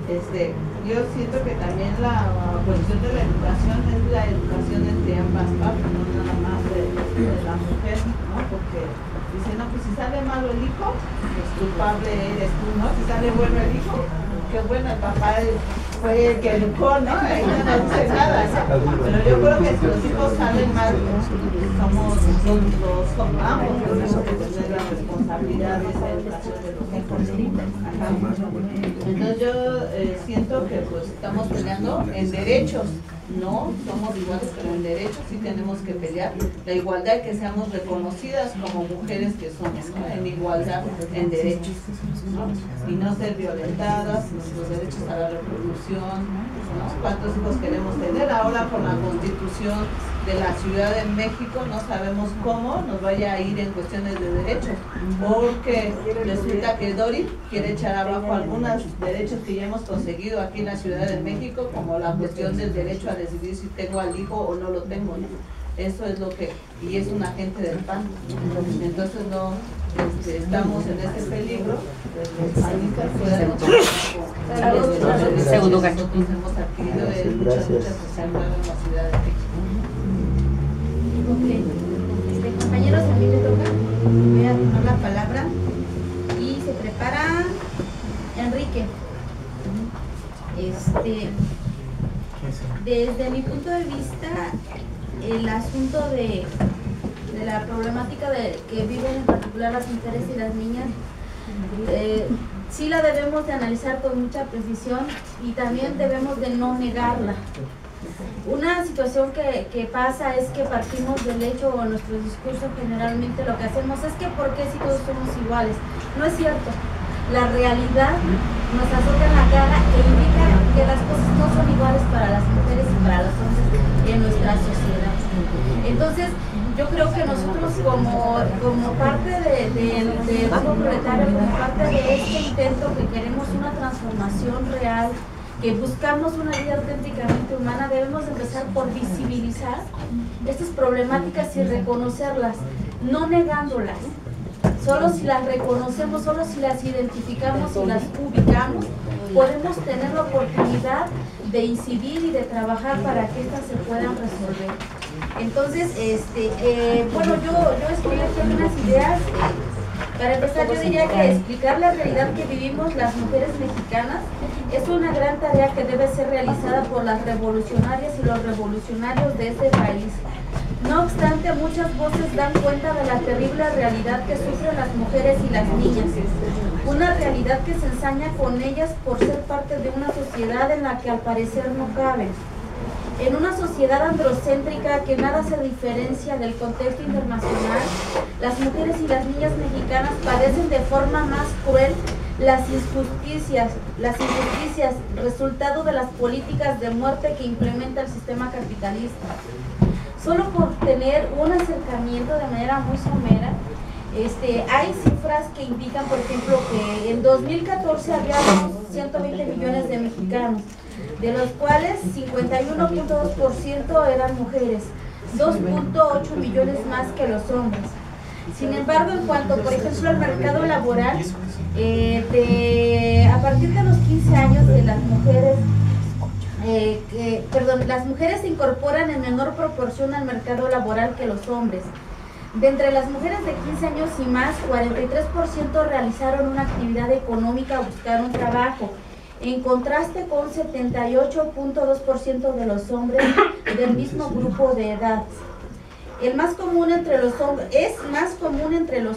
Yo siento que también la cuestión de la educación es la educación entre ambas partes, no nada más de la mujer, ¿no? Porque dice, no, pues si sale malo el hijo, pues culpable eres tú, ¿no? Si sale bueno el hijo, qué bueno, el papá fue el que educó, ¿no? Ella no dice nada, ¿no? Pero yo creo que si los hijos salen mal, somos nosotros, ambos, tenemos que tener la responsabilidad de esa educación de los hijos. Ajá. Entonces yo siento que pues estamos peleando en derechos, no somos iguales, pero en derechos sí tenemos que pelear la igualdad, que seamos reconocidas como mujeres que somos, ¿no? En igualdad en derechos, ¿no? Y no ser violentadas, nuestros derechos a la reproducción, ¿no? ¿Cuántos hijos queremos tener? Ahora con la Constitución de la Ciudad de México no sabemos cómo nos vaya a ir en cuestiones de derechos, porque resulta que Dori quiere echar abajo algunos derechos que ya hemos conseguido aquí en la Ciudad de México, como la cuestión del derecho a decidir si tengo al hijo o no lo tengo, ¿no? Eso es lo que, y es un agente del PAN, entonces no estamos en ese peligro, los panistas nosotros hemos adquirido en muchas sociales en la Ciudad de México. Ok, compañeros, a mí me toca, voy a tomar la palabra y se prepara Enrique. Desde mi punto de vista, el asunto de la problemática que viven en particular las mujeres y las niñas, sí la debemos de analizar con mucha precisión y también debemos de no negarla. Una situación que pasa es que partimos del hecho, o nuestro discurso generalmente lo que hacemos es que ¿por qué si todos somos iguales? No es cierto. La realidad nos azota en la cara e indica que las cosas no son iguales para las mujeres y para los hombres en nuestra sociedad. Entonces, yo creo que nosotros como parte del grupo proletario, como parte de este intento que queremos una transformación real, que buscamos una vida auténticamente humana, debemos empezar por visibilizar estas problemáticas y reconocerlas, no negándolas. Solo si las reconocemos, solo si las identificamos y las ubicamos, podemos tener la oportunidad de incidir y de trabajar para que estas se puedan resolver. Entonces, bueno, yo escogí aquí algunas ideas. Para empezar, yo diría que explicar la realidad que vivimos las mujeres mexicanas es una gran tarea que debe ser realizada por las revolucionarias y los revolucionarios de este país. No obstante, muchas voces dan cuenta de la terrible realidad que sufren las mujeres y las niñas. Una realidad que se ensaña con ellas por ser parte de una sociedad en la que al parecer no caben. En una sociedad androcéntrica que nada se diferencia del contexto internacional, las mujeres y las niñas mexicanas padecen de forma más cruel las injusticias, resultado de las políticas de muerte que implementa el sistema capitalista. Solo por tener un acercamiento de manera muy somera, hay cifras que indican, por ejemplo, que en 2014 había 120 millones de mexicanos, de los cuales 51.2% eran mujeres, 2.8 millones más que los hombres. Sin embargo, en cuanto, por ejemplo, al mercado laboral, a partir de los 15 años de las mujeres, las mujeres se incorporan en menor proporción al mercado laboral que los hombres. De entre las mujeres de 15 años y más, 43% realizaron una actividad económica o buscaron trabajo, en contraste con 78.2% de los hombres del mismo grupo de edad. Es más común entre los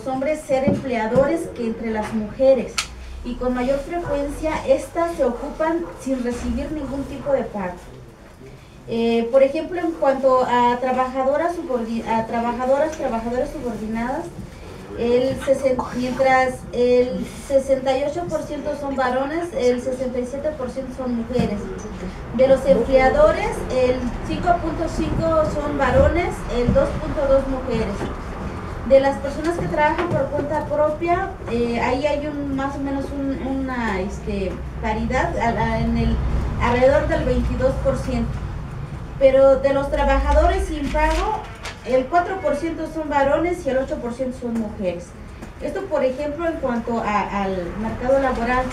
hombres ser empleadores que entre las mujeres, y con mayor frecuencia estas se ocupan sin recibir ningún tipo de pago. Por ejemplo, en cuanto a trabajadores subordinadas, mientras el 68% son varones, el 67% son mujeres. De los empleadores, el 5.5 son varones, el 2.2 mujeres. De las personas que trabajan por cuenta propia, ahí hay más o menos una paridad alrededor del 22%. Pero de los trabajadores sin pago, el 4% son varones y el 8% son mujeres. Esto, por ejemplo, en cuanto al mercado laboral.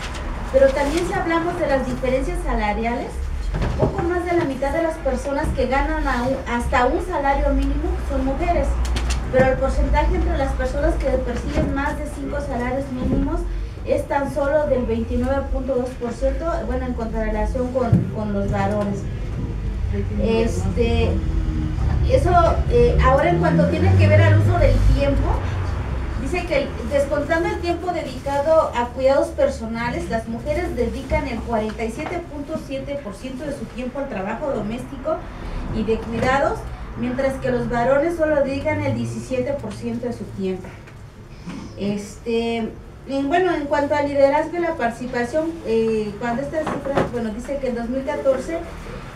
Pero también si hablamos de las diferencias salariales, poco más de la mitad de las personas que ganan hasta un salario mínimo son mujeres, pero el porcentaje entre las personas que perciben más de 5 salarios mínimos es tan solo del 29.2%, bueno, en contrarrelación con los varones. Ahora en cuanto tiene que ver al uso del tiempo, dice que descontando el tiempo dedicado a cuidados personales, las mujeres dedican el 47.7% de su tiempo al trabajo doméstico y de cuidados, mientras que los varones solo dedican el 17% de su tiempo. Bueno, en cuanto al liderazgo y la participación, cuando esta cifra, bueno, dice que en 2014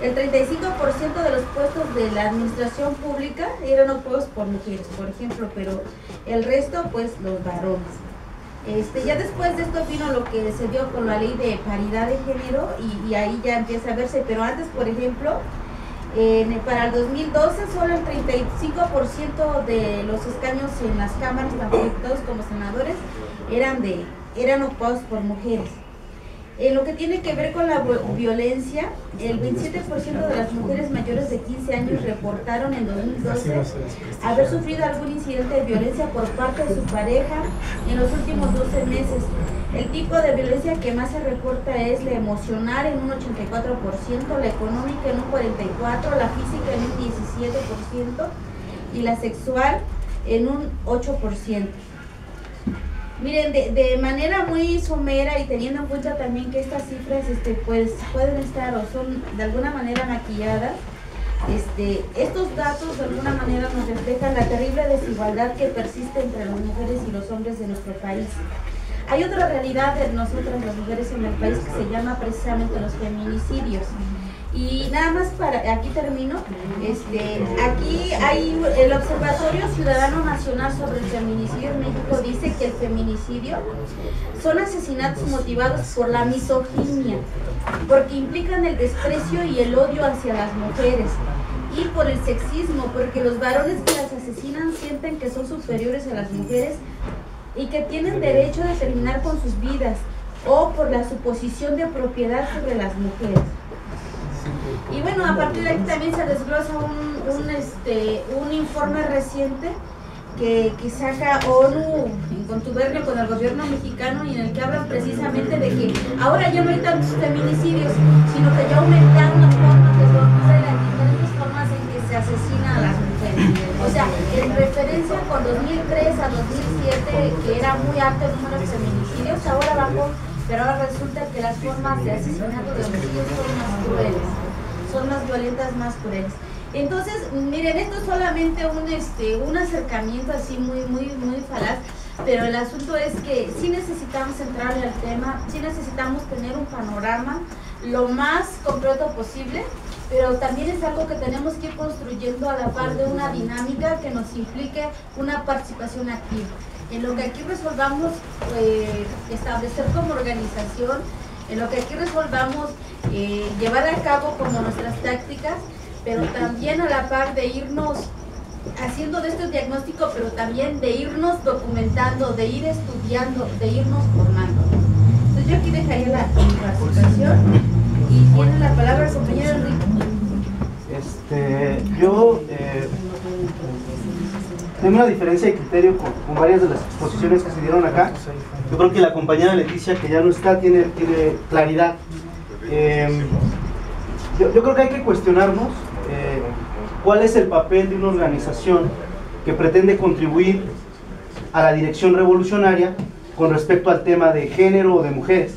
el 35% de los puestos de la administración pública eran ocupados por mujeres, por ejemplo, pero el resto, pues, los varones. Ya después de esto vino lo que se dio con la ley de paridad de género y ahí ya empieza a verse, pero antes, por ejemplo, para el 2012 solo el 35% de los escaños en las cámaras, tanto diputados como senadores, eran ocupados por mujeres. En lo que tiene que ver con la violencia, el 27% de las mujeres mayores de 15 años reportaron en 2012 haber sufrido algún incidente de violencia por parte de su pareja en los últimos 12 meses. El tipo de violencia que más se reporta es la emocional en un 84%, la económica en un 44%, la física en un 17% y la sexual en un 8%. Miren, de manera muy somera y teniendo en cuenta también que estas cifras pues pueden estar o son de alguna manera maquilladas, estos datos de alguna manera nos reflejan la terrible desigualdad que persiste entre las mujeres y los hombres de nuestro país. Hay otra realidad de nosotras las mujeres en el país que se llama precisamente los feminicidios. Y nada más aquí termino, aquí hay el Observatorio Ciudadano Nacional sobre el Feminicidio en México dice que el feminicidio son asesinatos motivados por la misoginia, porque implican el desprecio y el odio hacia las mujeres, y por el sexismo, porque los varones que las asesinan sienten que son superiores a las mujeres y que tienen derecho a terminar con sus vidas, o por la suposición de propiedad sobre las mujeres. Y bueno, a partir de aquí también se desglosa un informe reciente que saca ONU en contubernio con el gobierno mexicano y en el que hablan precisamente de que ahora ya no hay tantos feminicidios, sino que ya aumentaron las formas de tortura y las diferentes formas en que se asesina a las mujeres. O sea, en referencia con 2003 a 2007, que era muy alto el número de feminicidios, ahora bajó, pero ahora resulta que las formas de asesinato de homicidios son más crueles, son más violentas, más crueles. Entonces, miren, esto es solamente un acercamiento así muy falaz, pero el asunto es que sí necesitamos entrarle al tema, sí necesitamos tener un panorama lo más completo posible, pero también es algo que tenemos que ir construyendo a la par de una dinámica que nos implique una participación activa. En lo que aquí resolvamos establecer como organización, en lo que aquí resolvamos llevar a cabo como nuestras tácticas, pero también a la par de irnos haciendo de estos diagnósticos, pero también de irnos documentando, de ir estudiando, de irnos formando. Entonces yo aquí dejaría la situación y tiene la palabra el compañero Enrique. Yo tengo una diferencia de criterio con varias de las exposiciones que se dieron acá. Yo creo que la compañera Leticia, que ya no está, tiene claridad. Yo creo que hay que cuestionarnos cuál es el papel de una organización que pretende contribuir a la dirección revolucionaria con respecto al tema de género o de mujeres,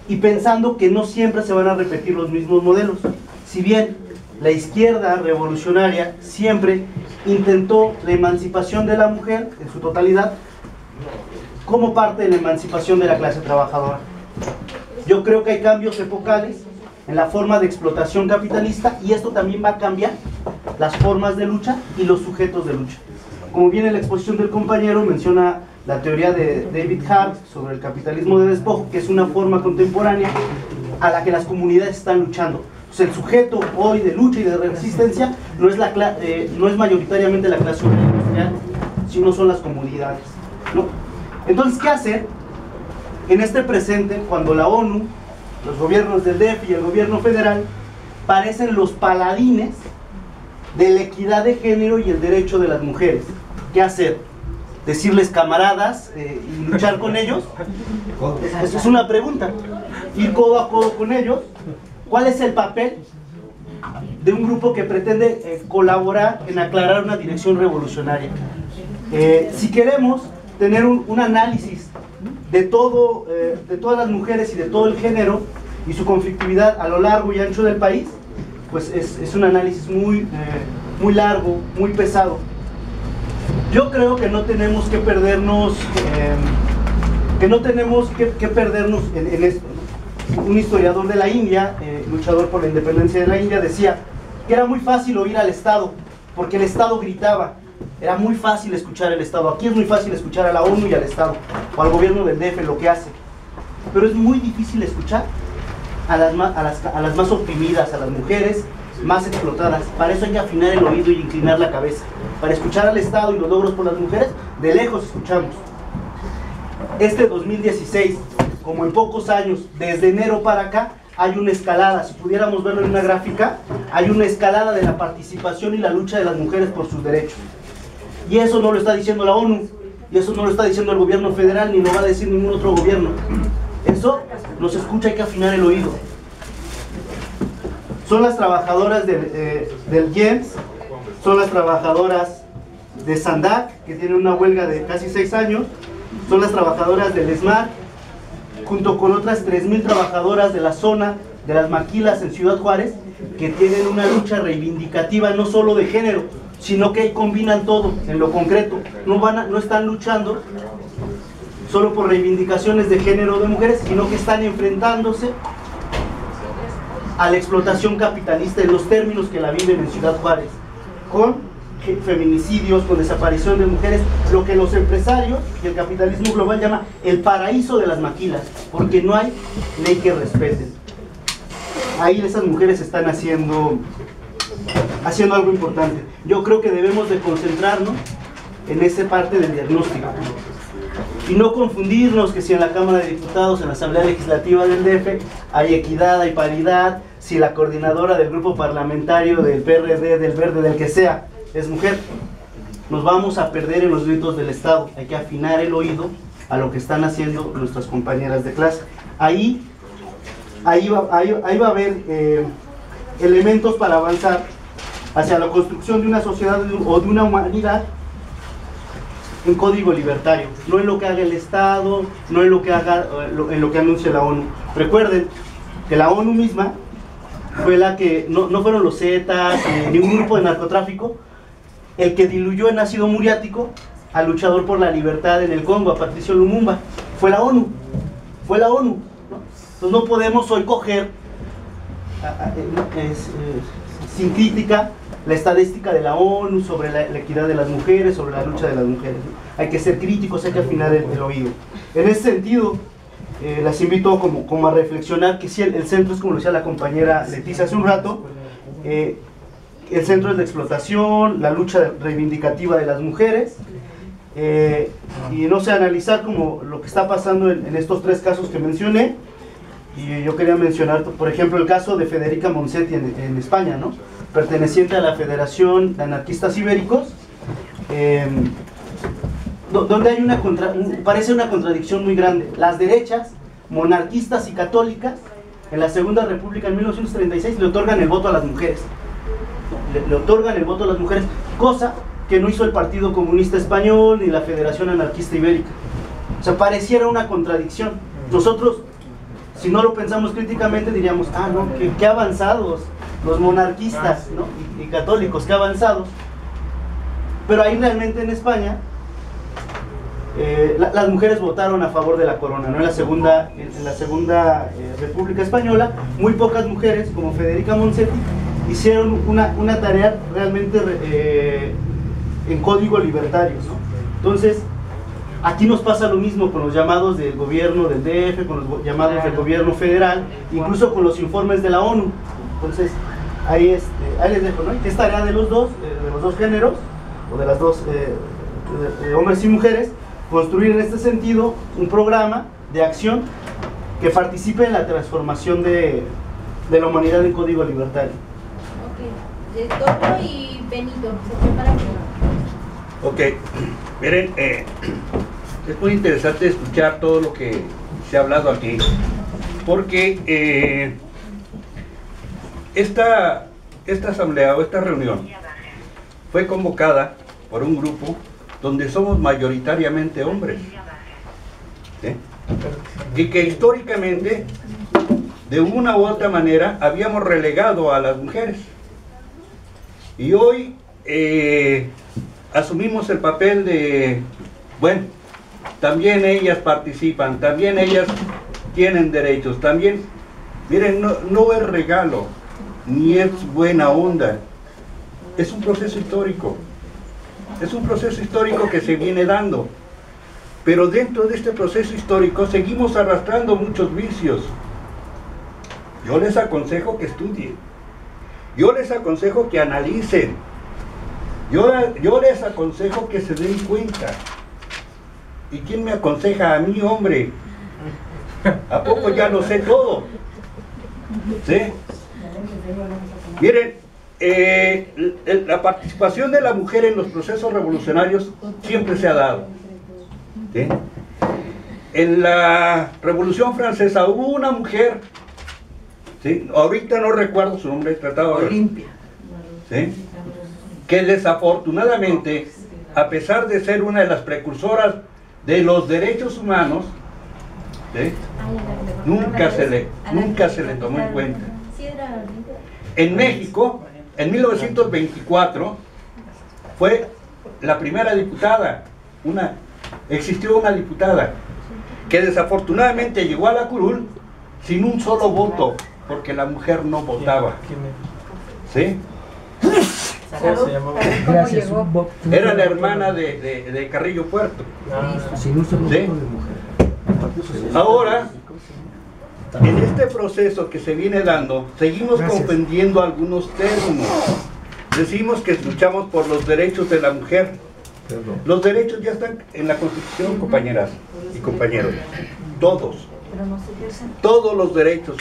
y pensando que no siempre se van a repetir los mismos modelos. Si bien la izquierda revolucionaria siempre intentó la emancipación de la mujer en su totalidad como parte de la emancipación de la clase trabajadora, yo creo que hay cambios epocales en la forma de explotación capitalista, y esto también va a cambiar las formas de lucha y los sujetos de lucha. Como bien en la exposición del compañero menciona la teoría de David Hart sobre el capitalismo de despojo, que es una forma contemporánea a la que las comunidades están luchando. Pues el sujeto hoy de lucha y de resistencia no es mayoritariamente la clase obrera industrial, sino son las comunidades, ¿no? Entonces, ¿qué hacer en este presente, cuando la ONU, los gobiernos del DF y el gobierno federal parecen los paladines de la equidad de género y el derecho de las mujeres. ¿Qué hacer? ¿Decirles camaradas y luchar con ellos? Esa es una pregunta. Ir codo a codo con ellos. ¿Cuál es el papel de un grupo que pretende colaborar en aclarar una dirección revolucionaria? Si queremos tener un análisis de todas las mujeres y de todo el género y su conflictividad a lo largo y ancho del país, pues es un análisis muy largo, muy pesado. Yo creo que no tenemos que perdernos, en esto. Un historiador de la India, luchador por la independencia de la India, decía que era muy fácil oír al Estado, porque el Estado gritaba. Era muy fácil escuchar al Estado. Aquí es muy fácil escuchar a la ONU y al Estado, o al gobierno del DF, lo que hace. Pero es muy difícil escuchar a las más oprimidas, a las mujeres más explotadas. Para eso hay que afinar el oído y inclinar la cabeza. Para escuchar al Estado y los logros por las mujeres, de lejos escuchamos. Este 2016, como en pocos años, desde enero para acá, hay una escalada. Si pudiéramos verlo en una gráfica, hay una escalada de la participación y la lucha de las mujeres por sus derechos. Y eso no lo está diciendo la ONU, y eso no lo está diciendo el gobierno federal, ni lo va a decir ningún otro gobierno. Eso nos escucha, hay que afinar el oído. Son las trabajadoras del GEMS, son las trabajadoras de Sandac, que tienen una huelga de casi 6 años, son las trabajadoras del SMART, junto con otras 3,000 trabajadoras de la zona de las maquilas en Ciudad Juárez, que tienen una lucha reivindicativa no solo de género, sino que combinan todo en lo concreto. No están luchando solo por reivindicaciones de género de mujeres, sino que están enfrentándose a la explotación capitalista en los términos que la viven en Ciudad Juárez, con feminicidios, con desaparición de mujeres, lo que los empresarios y el capitalismo global llama el paraíso de las maquilas, porque no hay ley que respeten. Ahí esas mujeres están haciendo algo importante. Yo creo que debemos de concentrarnos en esa parte del diagnóstico y no confundirnos que si en la Cámara de Diputados, en la Asamblea Legislativa del DF hay equidad, hay paridad, si la coordinadora del grupo parlamentario del PRD, del Verde, del que sea, es mujer. Nos vamos a perder en los gritos del Estado. Hay que afinar el oído a lo que están haciendo nuestras compañeras de clase. Ahí va a haber elementos para avanzar hacia la construcción de una sociedad o de una humanidad en código libertario, no en lo que haga el Estado, no en lo que anuncie la ONU. Recuerden que la ONU misma fue la que, no fueron los Zetas, ningún grupo de narcotráfico, el que diluyó en ácido muriático al luchador por la libertad en el Congo, a Patricio Lumumba. Fue la ONU, ¿no? Entonces no podemos hoy coger sin crítica la estadística de la ONU sobre la equidad de las mujeres, sobre la lucha de las mujeres, ¿no? Hay que ser críticos, hay que afinar el oído. En ese sentido, las invito como a reflexionar que sí, el centro es, como lo decía la compañera Leticia hace un rato, el centro es la explotación, la lucha reivindicativa de las mujeres, y no sé, analizar como lo que está pasando en estos 3 casos que mencioné. Y yo quería mencionar, por ejemplo, el caso de Federica Monsetti en España, ¿no? Perteneciente a la Federación de Anarquistas Ibéricos, donde hay parece una contradicción muy grande. Las derechas, monarquistas y católicas, en la Segunda República en 1936 le otorgan el voto a las mujeres. Le otorgan el voto a las mujeres, cosa que no hizo el Partido Comunista Español ni la Federación Anarquista Ibérica. O sea, pareciera una contradicción. Nosotros, si no lo pensamos críticamente, diríamos, no, qué avanzados los monarquistas, ¿no? y católicos, qué avanzados. Pero ahí realmente en España las mujeres votaron a favor de la corona, ¿no? En la segunda República Española, muy pocas mujeres, como Federica Monsetti, hicieron una tarea realmente en código libertario, ¿no? Entonces, aquí nos pasa lo mismo con los llamados del gobierno del DF, con los llamados del gobierno federal, incluso con los informes de la ONU. Entonces, ahí les dejo, ¿no? Que es tarea de los dos géneros, o de las dos, hombres y mujeres, construir en este sentido un programa de acción que participe en la transformación de la humanidad en código libertario. Ok, Toño y Benito, se preparan. Ok, miren, es muy interesante escuchar todo lo que se ha hablado aquí, porque esta asamblea o esta reunión fue convocada por un grupo donde somos mayoritariamente hombres, ¿sí? Y que históricamente, de una u otra manera, habíamos relegado a las mujeres. Y hoy asumimos el papel de, bueno, también ellas participan, también ellas tienen derechos, también, miren, no es regalo, ni es buena onda, es un proceso histórico. Es un proceso histórico que se viene dando, pero dentro de este proceso histórico seguimos arrastrando muchos vicios. Yo les aconsejo que estudien, yo les aconsejo que analicen, yo les aconsejo que se den cuenta. ¿Y quién me aconseja? A mí, hombre. ¿A poco ya lo sé todo? ¿Sí? Miren, la participación de la mujer en los procesos revolucionarios siempre se ha dado, ¿sí? En la Revolución Francesa hubo una mujer, ¿sí? Ahorita no recuerdo su nombre, tratado de Olimpia. ¿sí? Que desafortunadamente, a pesar de ser una de las precursoras de los derechos humanos, ¿sí? nunca se le tomó en cuenta. En México, en 1924, fue la primera diputada, existió una diputada, que desafortunadamente llegó a la curul sin un solo voto, porque la mujer no votaba. ¿Sí? Gracias. Era la hermana de Carrillo Puerto. ¿Sí? Ahora, en este proceso que se viene dando, seguimos comprendiendo algunos términos. Decimos que luchamos por los derechos de la mujer. Los derechos ya están en la Constitución, compañeras y compañeros. Todos. Todos los derechos.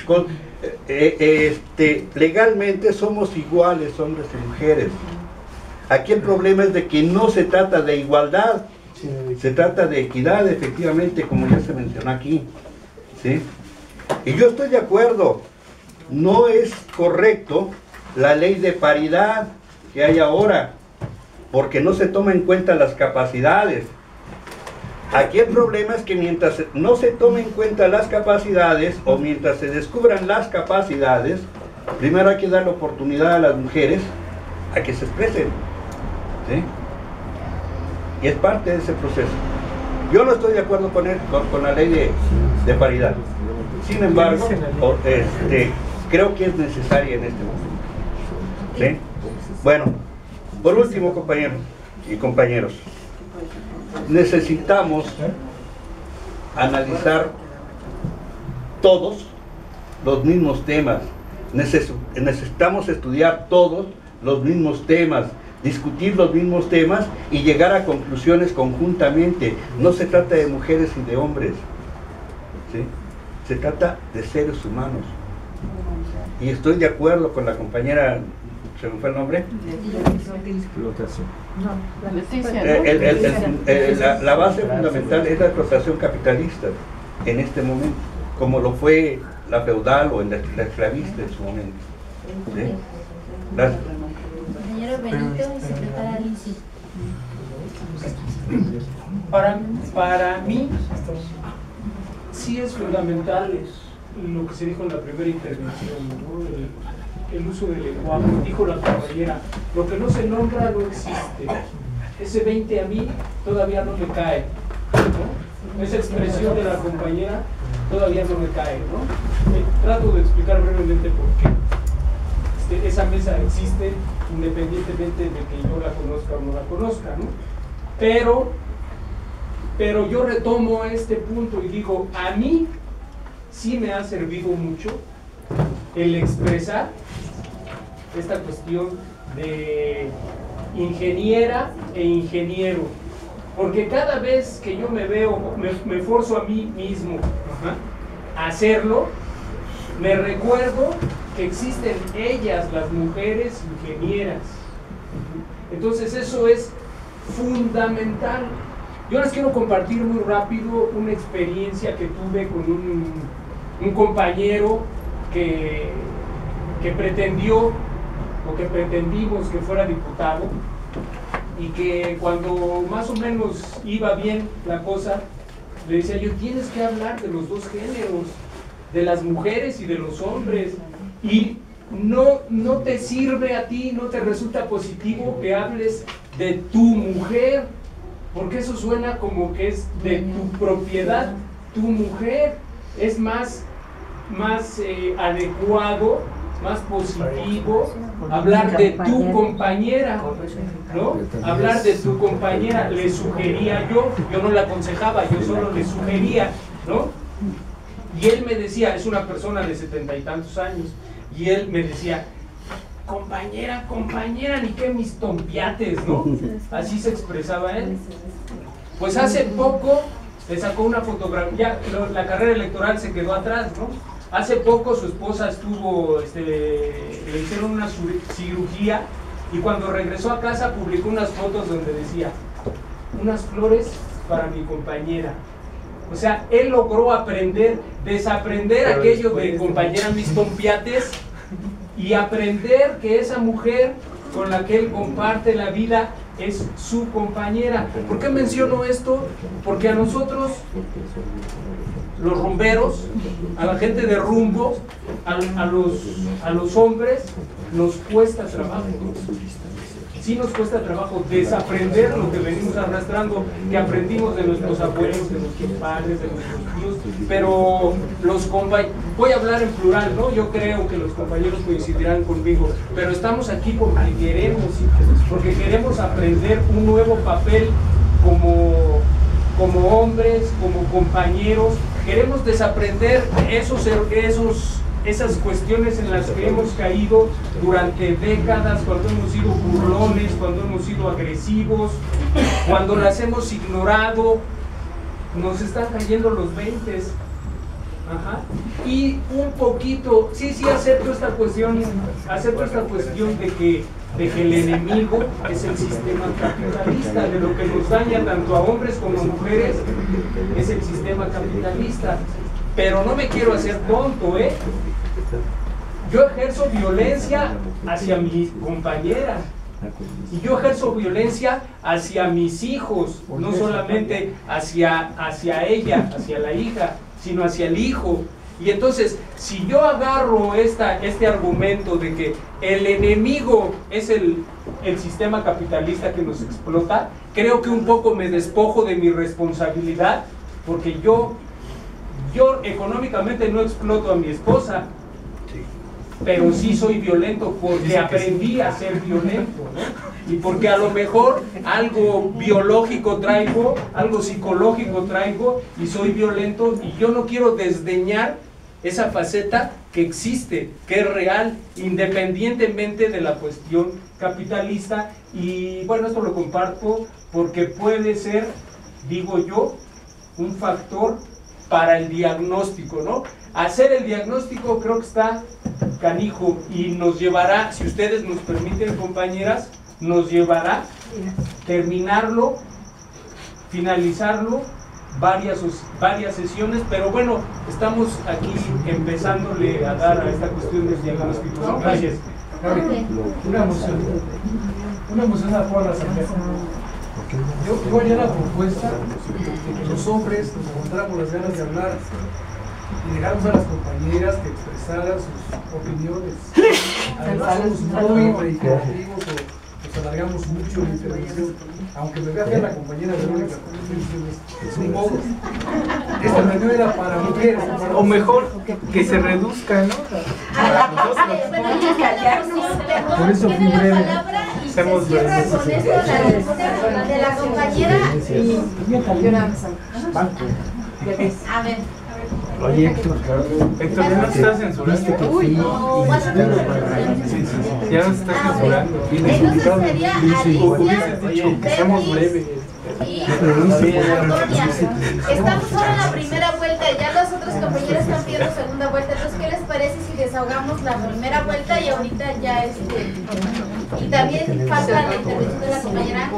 Legalmente somos iguales, hombres y mujeres. Aquí el problema es de que no se trata de igualdad, se trata de equidad, efectivamente, como ya se mencionó aquí, ¿sí? Y yo estoy de acuerdo, no es correcto la ley de paridad que hay ahora, porque no se toma en cuenta las capacidades. Aquí el problema es que mientras no se tomen en cuenta las capacidades, o mientras se descubran las capacidades, primero hay que dar la oportunidad a las mujeres a que se expresen, ¿sí? Y es parte de ese proceso. Yo no estoy de acuerdo con la ley de paridad. Sin embargo, creo que es necesaria en este momento, ¿sí? Bueno, por último, compañeros y compañeros, necesitamos analizar todos los mismos temas, necesitamos estudiar todos los mismos temas, discutir los mismos temas y llegar a conclusiones conjuntamente. No se trata de mujeres y de hombres, ¿sí? Se trata de seres humanos. Y estoy de acuerdo con la compañera, ¿se me fue el nombre? La base fundamental es la explotación capitalista en este momento, como lo fue la feudal o la esclavista en su momento, ¿sí? Gracias. Señor Benito y secretaria Alicia. Para mí, sí es fundamental lo que se dijo en la primera intervención, ¿no? El uso del lenguaje. Dijo la compañera, lo que no se nombra no existe. Ese 20 a mí todavía no me cae, ¿no? Esa expresión de la compañera todavía no me cae, ¿no? Trato de explicar brevemente por qué. Esa mesa existe independientemente de que yo la conozca o no la conozca, ¿no? Pero yo retomo este punto y digo, a mí sí me ha servido mucho el expresar esta cuestión de ingeniera e ingeniero, Porque cada vez que yo me veo, me forzo a mí mismo a hacerlo, me recuerdo que existen ellas, las mujeres ingenieras. Entonces eso es fundamental. Yo les quiero compartir muy rápido una experiencia que tuve con un compañero que pretendió, o que pretendimos que fuera diputado, y que cuando más o menos iba bien la cosa, le decía yo, tienes que hablar de los dos géneros, de las mujeres y de los hombres, y no te sirve a ti, no te resulta positivo que hables de tu mujer, porque eso suena como que es de tu propiedad, tu mujer. Es más adecuado, más positivo hablar de tu compañera, ¿no? Hablar de tu compañera, le sugería yo no la aconsejaba, yo solo le sugería, ¿no? Y él me decía, es una persona de 70 y tantos años, y él me decía, compañera, ni que mis tompiates, ¿no? Así se expresaba él. Pues hace poco le sacó una fotografía, la carrera electoral se quedó atrás, ¿no? Hace poco su esposa estuvo, le hicieron una cirugía, y cuando regresó a casa publicó unas fotos donde decía, unas flores para mi compañera. O sea, él logró desaprender aquello de compañera mis tompiates, y aprender que esa mujer con la que él comparte la vida es su compañera. ¿Por qué menciono esto? Porque a nosotros, los rumberos, a la gente de rumbo, a los hombres, nos cuesta trabajo. Sí nos cuesta trabajo desaprender lo que venimos arrastrando, que aprendimos de nuestros abuelos, de nuestros padres, de nuestros tíos, pero los compañeros, voy a hablar en plural, ¿no? Yo creo que los compañeros coincidirán conmigo, pero estamos aquí porque queremos aprender un nuevo papel como hombres, como compañeros. Queremos desaprender esas cuestiones en las que hemos caído durante décadas, cuando hemos sido burlones, cuando hemos sido agresivos, cuando las hemos ignorado. Nos están cayendo los 20s. Y un poquito, sí, acepto esta cuestión de que el enemigo es el sistema capitalista, de lo que nos daña tanto a hombres como a mujeres es el sistema capitalista. Pero no me quiero hacer tonto, ¿eh? Yo ejerzo violencia hacia mi compañera, y yo ejerzo violencia hacia mis hijos, no solamente hacia ella, hacia la hija, sino hacia el hijo. Y entonces, si yo agarro este argumento de que el enemigo es el sistema capitalista que nos explota, creo que un poco me despojo de mi responsabilidad, porque yo económicamente no exploto a mi esposa, pero sí soy violento porque aprendí a ser violento, ¿no? Y porque a lo mejor algo biológico traigo, algo psicológico traigo, y soy violento, y yo no quiero desdeñar esa faceta que existe, que es real, independientemente de la cuestión capitalista. Y bueno, esto lo comparto porque puede ser, digo yo, un factor para el diagnóstico, ¿no? Hacer el diagnóstico creo que está canijo, y nos llevará, si ustedes nos permiten, compañeras, nos llevará terminarlo, finalizarlo, varias sesiones, pero bueno, estamos aquí empezándole a dar a esta cuestión del diagnóstico, ¿no? Gracias. Una emoción a toda la asamblea. Yo haría la propuesta de que los hombres nos encontráramos las ganas de hablar y dejáramos a las compañeras que expresaran sus opiniones. Además, somos muy predicativos o nos alargamos mucho en la intervención. Aunque me vea que la compañera Verónica, ni modo. Esta reunión era para mujeres. O mejor que se reduzca, ¿no? Por eso fui breve. Seamos breves. Con esto de la compañera. A ver. Oye, Héctor, ¿ya no te estás censurando? Uy, no, vas a ya nos estás censurando. Entonces sería Alicia, que seamos breves. y Antonia. Estamos ahora en la primera vuelta y ya los otros compañeros están pidiendo segunda vuelta. Entonces, ¿qué les parece si desahogamos la primera vuelta y ahorita ya y también falta la intervención de la compañera?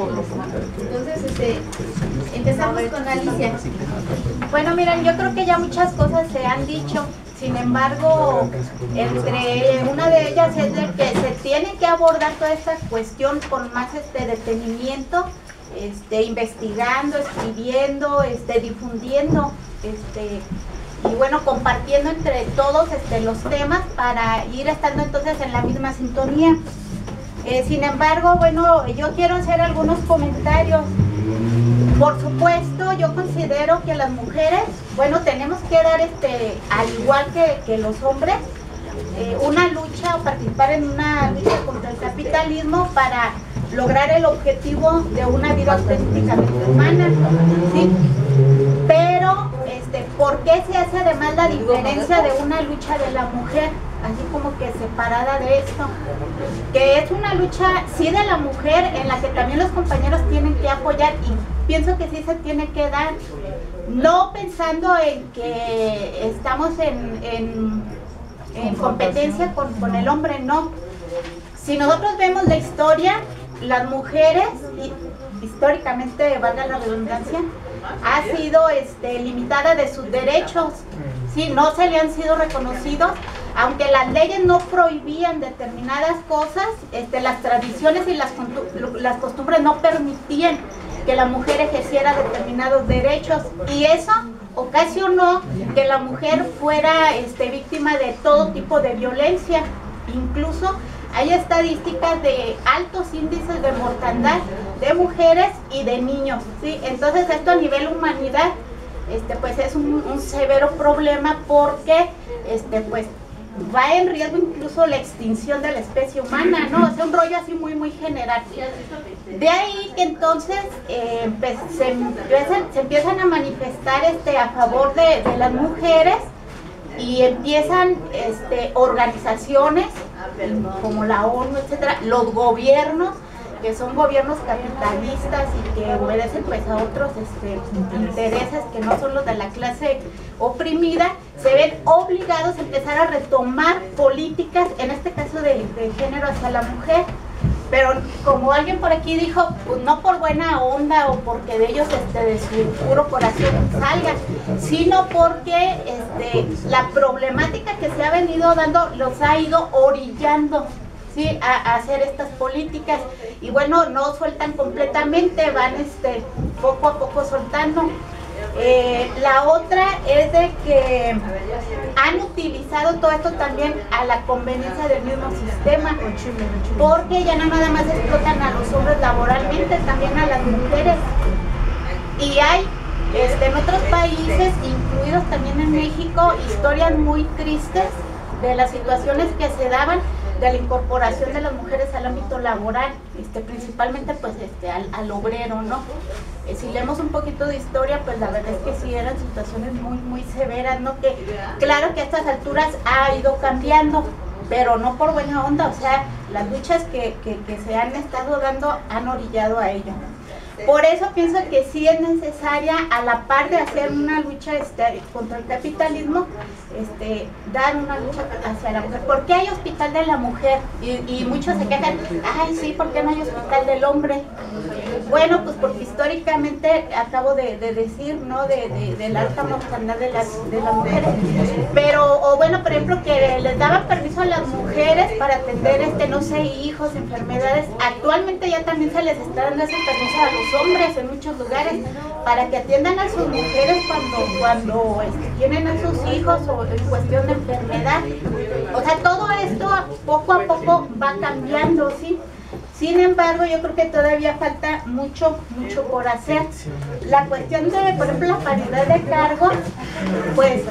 Entonces, empezamos con Alicia. Bueno, miren, yo creo que ya muchas cosas se han dicho. Sin embargo, entre una de ellas es de que se tiene que abordar toda esta cuestión con más detenimiento, investigando, escribiendo, difundiendo, y bueno, compartiendo entre todos los temas para ir estando entonces en la misma sintonía. Sin embargo, bueno, yo quiero hacer algunos comentarios. Por supuesto, yo considero que las mujeres, bueno, tenemos que dar, al igual que los hombres, una lucha o participar en una lucha contra el capitalismo para lograr el objetivo de una vida auténticamente humana, ¿sí? Pero, ¿por qué se hace además la diferencia de una lucha de la mujer, así como que separada de esto? Que es una lucha, sí, de la mujer, en la que también los compañeros tienen que apoyar, y pienso que sí se tiene que dar, no pensando en que estamos en competencia con el hombre, no. Si nosotros vemos la historia, las mujeres, históricamente, valga la redundancia, ha sido limitada de sus derechos, ¿sí? No se le han sido reconocidos, aunque las leyes no prohibían determinadas cosas, las tradiciones y las costumbres no permitían que la mujer ejerciera determinados derechos, y eso ocasionó que la mujer fuera víctima de todo tipo de violencia. Incluso hay estadísticas de altos índices de mortandad de mujeres y de niños, ¿sí? Entonces esto a nivel humanidad pues es un severo problema, porque pues va en riesgo incluso la extinción de la especie humana, ¿no? Es un rollo así muy general. De ahí que entonces se empiezan a manifestar a favor de las mujeres, y empiezan organizaciones como la ONU, etcétera, los gobiernos, que son gobiernos capitalistas y que obedecen pues a otros intereses que no son los de la clase oprimida, se ven obligados a empezar a retomar políticas, en este caso de género, hacia la mujer. Pero como alguien por aquí dijo, pues no por buena onda o porque de ellos de su puro corazón salga, sino porque la problemática que se ha venido dando los ha ido orillando, ¿sí?, a hacer estas políticas. Y bueno, no sueltan completamente, van poco a poco soltando. La otra es de que han utilizado todo esto también a la conveniencia del mismo sistema, porque ya no nada más explotan a los hombres laboralmente, también a las mujeres. Y hay en otros países, incluidos también en México, historias muy tristes de las situaciones que se daban de la incorporación de las mujeres al ámbito laboral, principalmente pues al obrero, ¿no? Si leemos un poquito de historia, pues la verdad es que sí eran situaciones muy severas, ¿no? Que claro que a estas alturas ha ido cambiando, pero no por buena onda, o sea, las luchas que se han estado dando han orillado a ello. Por eso pienso que sí es necesaria, a la par de hacer una lucha contra el capitalismo, dar una lucha hacia la mujer. ¿Por qué hay hospital de la mujer? Y muchos se quejan, ay sí, ¿por qué no hay hospital del hombre? Bueno, pues porque históricamente, acabo de decir, ¿no?, de la alta mortandad de las mujeres. Pero, o bueno, por ejemplo, que les daban permiso a las mujeres para atender, no sé, hijos, enfermedades. Actualmente ya también se les está dando ese permiso a los hombres en muchos lugares, para que atiendan a sus mujeres cuando tienen a sus hijos o en cuestión de enfermedad. O sea, todo esto poco a poco va cambiando, ¿sí? Sin embargo, yo creo que todavía falta mucho por hacer. La cuestión de, por ejemplo, la paridad de cargo, pues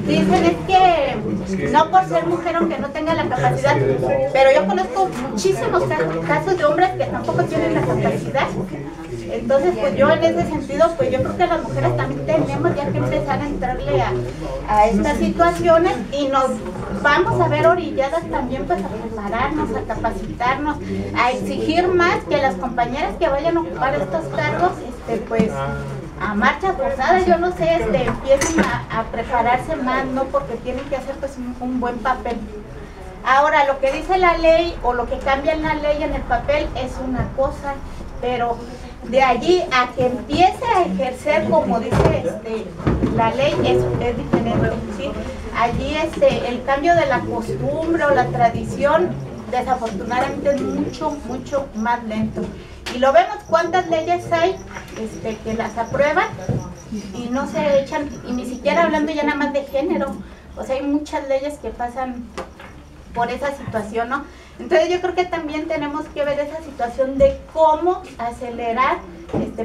dicen es que no por ser mujer, aunque no tenga la capacidad, pero yo conozco muchísimos casos de hombres que tampoco tienen la capacidad. Entonces, pues yo en ese sentido, pues yo creo que las mujeres también tenemos ya que empezar a entrarle a estas situaciones, y nos vamos a ver orilladas también pues a prepararnos, a capacitarnos, a exigir más que las compañeras que vayan a ocupar estos cargos, pues a marcha forzada, yo no sé, empiecen a prepararse más, ¿no? Porque tienen que hacer pues un buen papel. Ahora, lo que dice la ley o lo que cambia en la ley en el papel es una cosa, pero de allí a que empiece a ejercer como dice la ley es diferente, ¿sí? Allí el cambio de la costumbre o la tradición desafortunadamente es mucho más lento. Y lo vemos cuántas leyes hay que las aprueban y no se echan, y ni siquiera hablando ya nada más de género, o sea, hay muchas leyes que pasan por esa situación, ¿no? Entonces yo creo que también tenemos que ver esa situación de cómo acelerar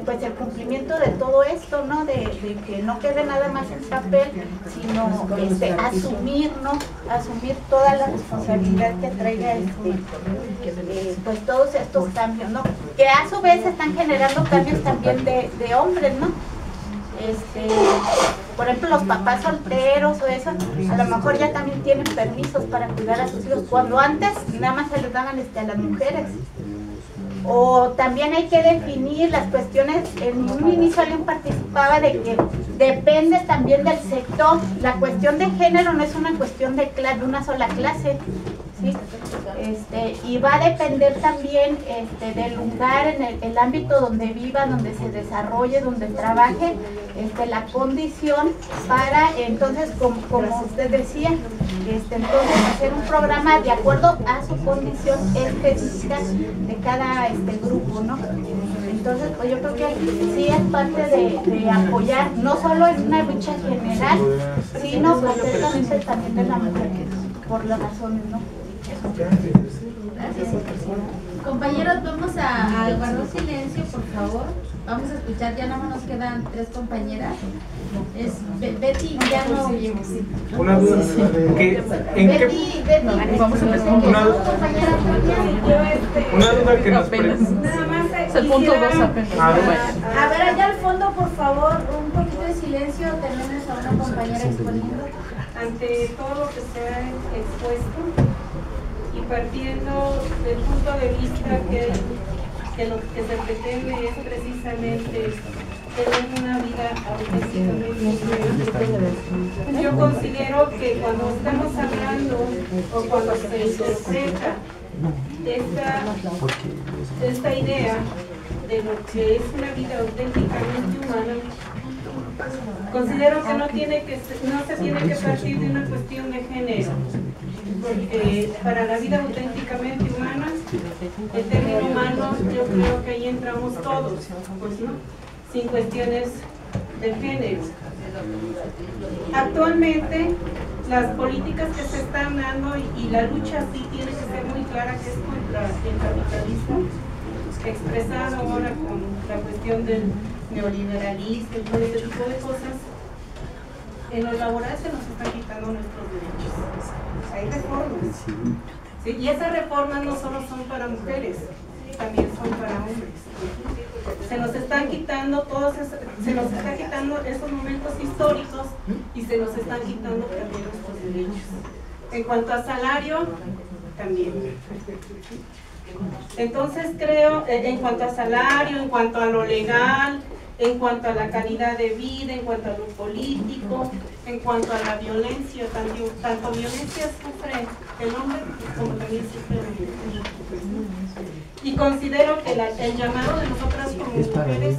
pues el cumplimiento de todo esto, ¿no? De que no quede nada más en papel, sino asumir, ¿no? Asumir toda la responsabilidad que traiga pues todos estos cambios, ¿no? Que a su vez están generando cambios también de hombres, ¿no? Por ejemplo, los papás solteros o eso, a lo mejor ya también tienen permisos para cuidar a sus hijos, cuando antes nada más se les daban a las mujeres. O también hay que definir las cuestiones, en un inicio alguien participaba de que depende también del sector, la cuestión de género no es una cuestión de una sola clase, ¿sí? Y va a depender también del lugar, en el ámbito donde viva, donde se desarrolle, donde trabaje, la condición para, entonces, como usted decía, entonces hacer un programa de acuerdo a su condición específica de cada grupo, ¿no? Entonces, pues yo creo que sí es parte de apoyar, no solo en una lucha general, sino completamente también de la mujer, por las razones, ¿no? Gracias. Compañeros, vamos a guardar silencio, por favor. Vamos a escuchar, ya nada más nos quedan 3 compañeras. Betty, ya no oímos. Una duda. Betty, vamos a empezar. Una duda que nos Nada más es el punto 2 apenas. A ver, allá al fondo, por favor, un poquito de silencio. Tenemos a una compañera exponiendo. Ante todo lo que se ha expuesto y partiendo del punto de vista que lo que se pretende es precisamente tener una vida auténticamente plena. Yo considero que cuando estamos hablando o cuando se interpreta esta idea de lo que es una vida auténticamente humana, considero que no se tiene que partir de una cuestión de género. Para la vida auténticamente humana, el término humano, yo creo que ahí entramos todos, pues no, sin cuestiones de género. Actualmente, las políticas que se están dando y la lucha sí tiene que ser muy clara, que es contra el capitalismo, expresado ahora con la cuestión del neoliberalismo y todo ese tipo de cosas. En lo laboral se nos están quitando nuestros derechos. Hay reformas. ¿Sí? Y esas reformas no solo son para mujeres, también son para hombres. Se nos están quitando se nos están quitando esos momentos históricos y se nos están quitando también nuestros derechos. En cuanto a salario, también. Entonces creo, en cuanto a salario, en cuanto a lo legal, en cuanto a la calidad de vida, en cuanto a lo político, en cuanto a la violencia, tanto violencia sufre el hombre como también sufre la mujer. Y considero que el llamado de nosotras como mujeres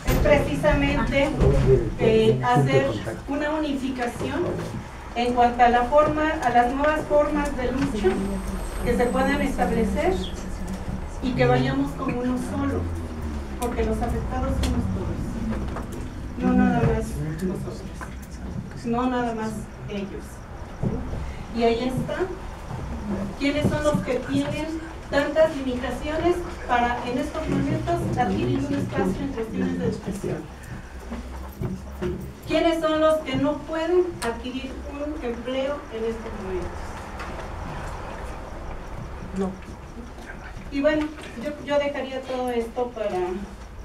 es precisamente hacer una unificación en cuanto a las nuevas formas de lucha que se puedan establecer y que vayamos como uno solo, porque los afectados somos todos, no nada más nosotros, no nada más ellos. Y ahí está, ¿quiénes son los que tienen tantas limitaciones para en estos momentos adquirir un espacio en cuestiones de educación? ¿Quiénes son los que no pueden adquirir un empleo en estos momentos? No. Y bueno, yo dejaría todo esto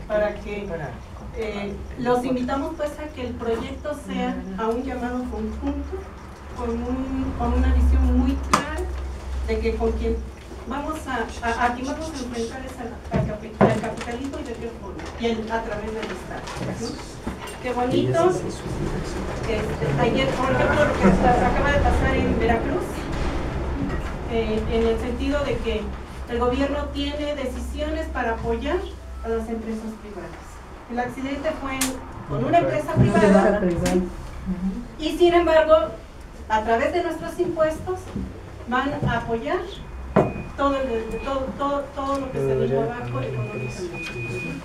para que los invitamos pues a que el proyecto sea a un llamado conjunto con una visión muy clara de que con quien vamos a quien vamos a enfrentar es al capitalismo y de qué forma, y a través del Estado, ¿no? Qué bonito. Ayer, por ejemplo, lo que acaba de pasar en Veracruz, en el sentido de que el gobierno tiene decisiones para apoyar a las empresas privadas. El accidente fue con una empresa privada y sin embargo, a través de nuestros impuestos van a apoyar todo lo que se vino abajo económicamente.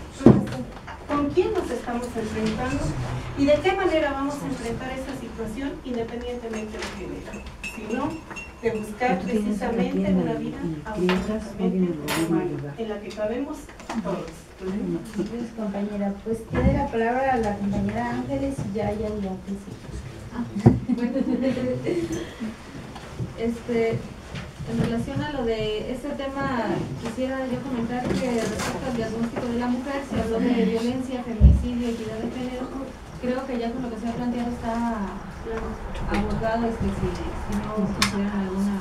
¿Con quién nos estamos enfrentando y de qué manera vamos a enfrentar esa situación independientemente de género? Sino de buscar precisamente una vida auténticamente humana, en la que cabemos todos. Gracias, compañera. Pues tiene la palabra la compañera Ángeles y ya hay algo en relación a lo de este tema, quisiera yo comentar que respecto al diagnóstico de la mujer, se habló de violencia, feminicidio, equidad de género. Creo que ya con lo que se ha planteado está abordado, si no consideran alguna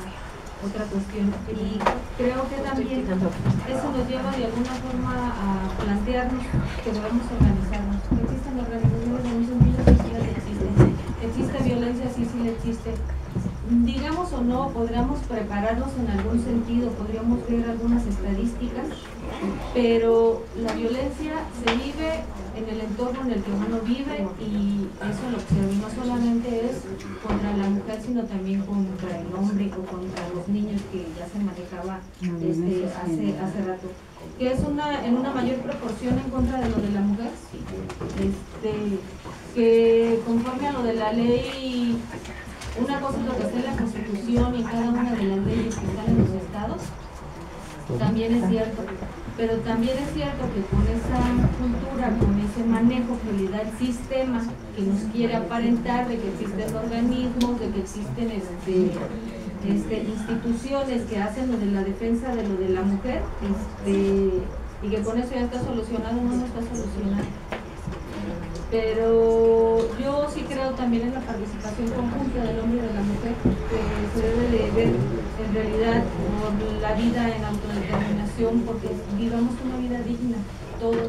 otra cuestión. Y creo que también eso nos lleva de alguna forma a plantearnos que debemos organizarnos. Existen organizaciones en un sentido que sí las existen. Existe violencia, sí existe. Digamos o no, podríamos prepararnos en algún sentido, podríamos ver algunas estadísticas, pero la violencia se vive en el entorno en el que uno vive y eso lo que se ve no solamente es contra la mujer, sino también contra el hombre o contra los niños, que ya se manejaba hace rato. Que es en una mayor proporción en contra de lo de la mujer, que conforme a lo de la ley. Una cosa es lo que está en la Constitución y cada una de las leyes que están en los estados, también es cierto, pero también es cierto que con esa cultura, con ese manejo que le da el sistema, que nos quiere aparentar de que existen organismos, de que existen instituciones que hacen lo de la defensa de lo de la mujer, y que con eso ya está solucionado, no está solucionado. Pero yo sí creo también en la participación conjunta del hombre y de la mujer, que se debe de ver en realidad por la vida en autodeterminación, porque vivamos una vida digna, todos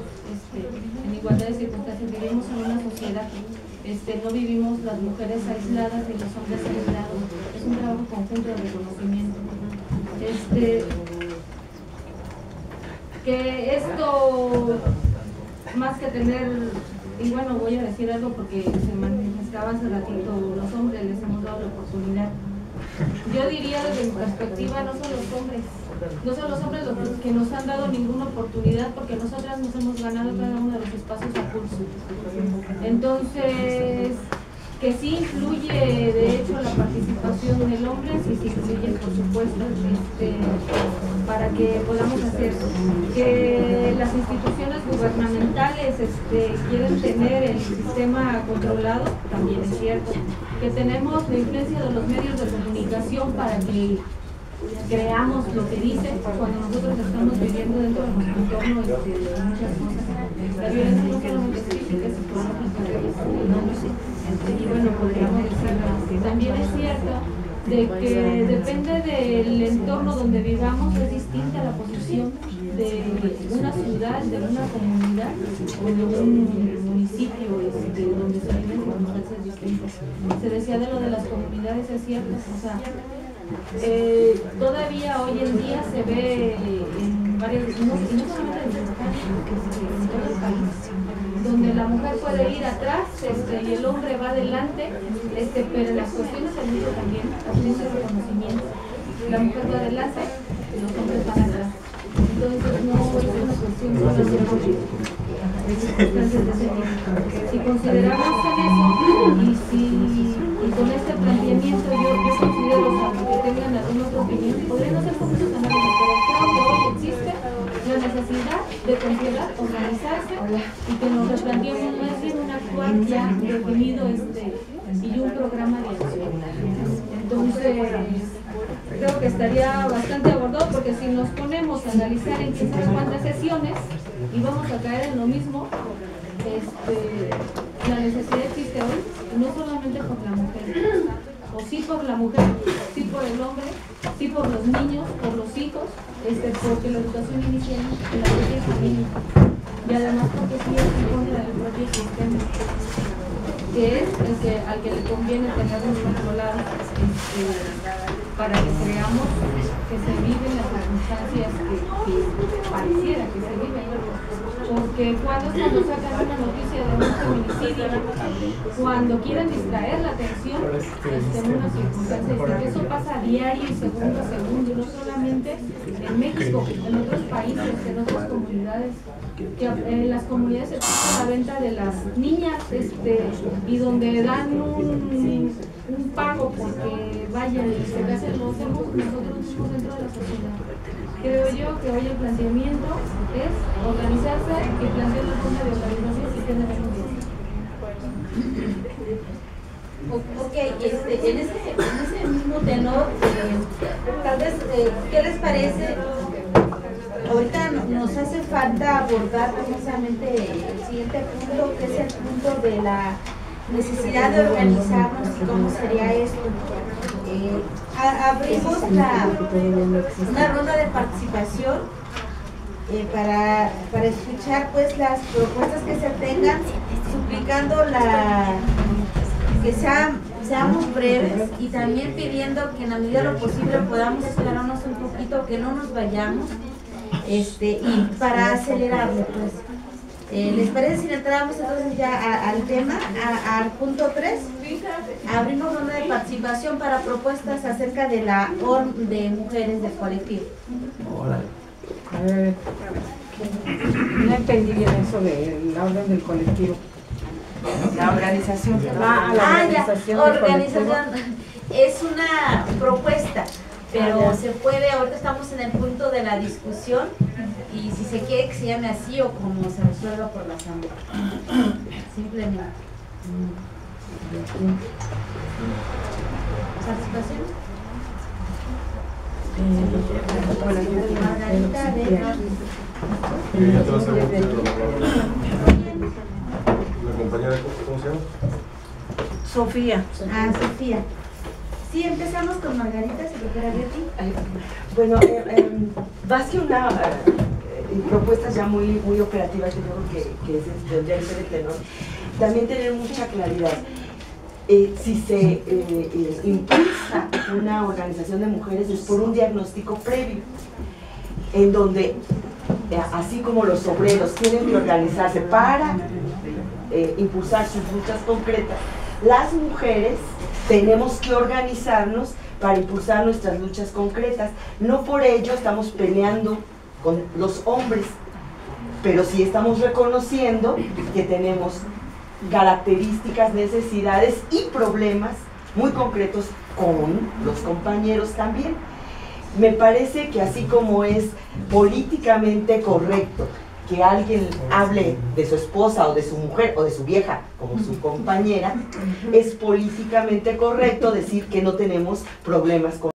en igualdad de circunstancias, vivimos en una sociedad, no vivimos las mujeres aisladas y los hombres aislados, es un trabajo conjunto de reconocimiento. Que esto, más que tener... Y bueno, voy a decir algo porque se manifestaba hace ratito, los hombres les hemos dado la oportunidad. Yo diría desde mi perspectiva, no son los hombres los que nos han dado ninguna oportunidad, porque nosotras nos hemos ganado cada uno de los espacios a pulso. Entonces, que sí influye de hecho la participación del hombre, sí influye por supuesto, para que podamos hacer que las instituciones gubernamentales quieren tener el sistema controlado, también es cierto, que tenemos la influencia de los medios de comunicación para que creamos lo que dicen cuando nosotros estamos viviendo dentro de nuestro entorno de muchas cosas. La violencia no solamente es física, es psicológica, y bueno, podríamos decirlo así. También es cierto de que depende del entorno donde vivamos, es distinta la posición de una ciudad, de una comunidad o de un municipio donde se viven circunstancias distintas. Se decía de lo de las comunidades, es cierto, o sea, todavía hoy en día se ve en varios, y no solamente en todo el país, donde la mujer puede ir atrás y el hombre va adelante, pero en las cuestiones del mundo también, de reconocimiento, la mujer va adelante y los hombres van atrás. Entonces no es una cuestión solamente de circunstancias de ese tipo. Si consideramos eso y con este planteamiento yo considero que tengan alguna otra opinión, podrían hacer muchos análisis, pero creo que hoy existe la necesidad de considerar, organizarse y que nos replanteemos más bien un actuar ya definido y un programa de acción. Entonces, creo que estaría bastante abordado, porque si nos ponemos a analizar en quién sabe cuántas sesiones y vamos a caer en lo mismo, la necesidad existe hoy, no solamente por la mujer, o sí por la mujer, sí por el hombre, sí por los niños, por los hijos, porque la educación inicia en la propia familia, y además porque sí es en contra del propio sistema, que es el que, al que le conviene tenernos controlados, para que creamos que se viven las circunstancias que pareciera que se viven. Porque cuando sacan una noticia de un feminicidio, cuando quieren distraer la atención en una circunstancia, porque eso pasa a diario y segundo a segundo, y no solamente en México, en otros países, en otras comunidades, que en las comunidades existe la venta de las niñas, y donde dan un pago porque vayan y se casen, lo hacemos nosotros mismos dentro de la sociedad. Creo yo que hoy el planteamiento es organizarse y plantear la forma de organización y qué debemos hacer. Ok, en ese mismo tenor, tal vez, ¿qué les parece? Ahorita nos hace falta abordar precisamente el siguiente punto, que es el punto de la necesidad de organizarnos y cómo sería esto. Abrimos una ronda de participación para escuchar pues las propuestas que se tengan, suplicando que seamos breves y también pidiendo que en la medida de lo posible podamos esperarnos un poquito, que no nos vayamos, y para acelerarlo pues. ¿Les parece si entramos entonces ya al tema, al punto 3? Abrimos ronda de participación para propuestas acerca de la ORM de mujeres del colectivo. No entendí bien eso de la orden del colectivo. La organización. La organización es una propuesta, pero se puede, ahorita estamos en el punto de la discusión, y si se quiere que se llame así o como se resuelva por la asamblea. Simplemente. ¿Participación? Margarita de... La compañera, ¿cómo se llama? Sofía. Sofía. Sí, empezamos con Margarita, secretaria de ti. Bueno, más que una propuestas ya muy operativas, que yo creo que tendría que ser el tenor, también tener mucha claridad. Si se impulsa una organización de mujeres es por un diagnóstico previo, en donde, así como los obreros tienen que organizarse para impulsar sus luchas concretas, las mujeres tenemos que organizarnos para impulsar nuestras luchas concretas. No por ello estamos peleando con los hombres, pero sí estamos reconociendo que tenemos características, necesidades y problemas muy concretos con los compañeros también. Me parece que así como es políticamente correcto que alguien hable de su esposa o de su mujer o de su vieja como su compañera, es políticamente correcto decir que no tenemos problemas con